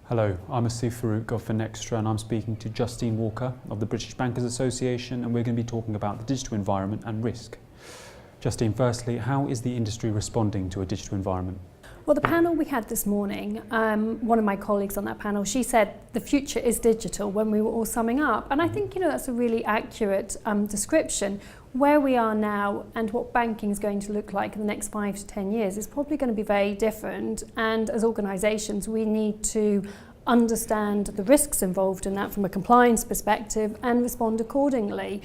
Hello, I'm Asif Farouk of Finextra and I'm speaking to Justine Walker of the British Bankers Association, and we're going to be talking about the digital environment and risk. Justine, firstly, how is the industry responding to a digital environment? Well, the panel we had this morning, one of my colleagues on that panel, she said the future is digital when we were all summing up. And I think, that's a really accurate description. Where we are now and what banking is going to look like in the next 5 to 10 years is probably going to be very different. And as organisations, we need to understand the risks involved in that from a compliance perspective and respond accordingly.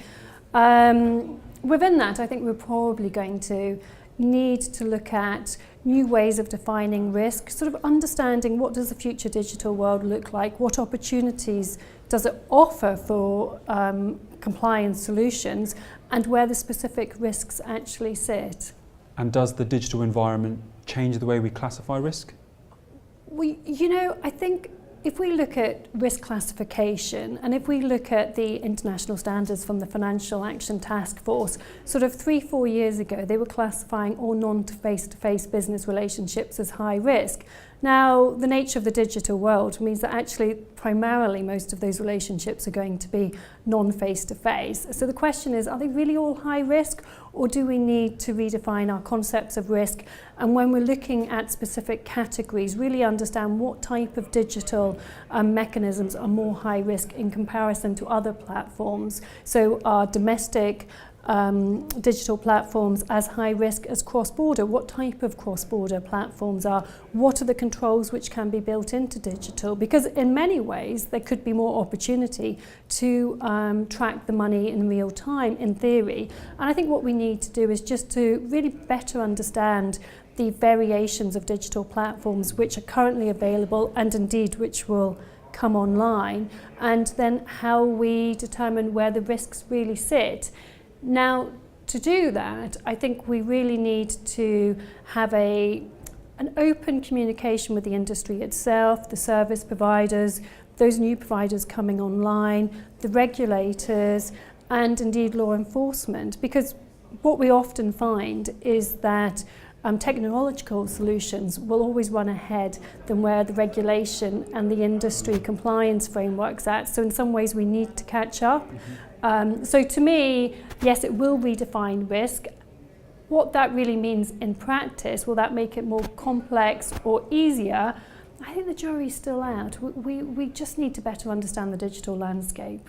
Within that, I think we're probably going to need to look at new ways of defining risk, sort of understanding what does the future digital world look like, what opportunities does it offer for compliance solutions, and where the specific risks actually sit. And does the digital environment change the way we classify risk? I think if we look at risk classification and if we look at the international standards from the Financial Action Task Force, sort of 3-4 years ago, they were classifying all non-face-to-face business relationships as high risk. Now, the nature of the digital world means that actually primarily most of those relationships are going to be non-face-to-face. So the question is, are they really all high risk, or do we need to redefine our concepts of risk? And when we're looking at specific categories, really understand what type of digital mechanisms are more high risk in comparison to other platforms. So our domestic digital platforms as high risk as cross-border? What type of cross-border platforms are? What are the controls which can be built into digital? Because in many ways there could be more opportunity to track the money in real time in theory. And I think what we need to do is just to really better understand the variations of digital platforms which are currently available and indeed which will come online, and then how we determine where the risks really sit. Now, to do that, I think we really need to have an open communication with the industry itself, the service providers, those new providers coming online, the regulators, and indeed law enforcement. Because what we often find is that technological solutions will always run ahead than where the regulation and the industry compliance framework's at. So in some ways we need to catch up. So to me, yes, it will redefine risk. What that really means in practice, will that make it more complex or easier? I think the jury's still out. We just need to better understand the digital landscape.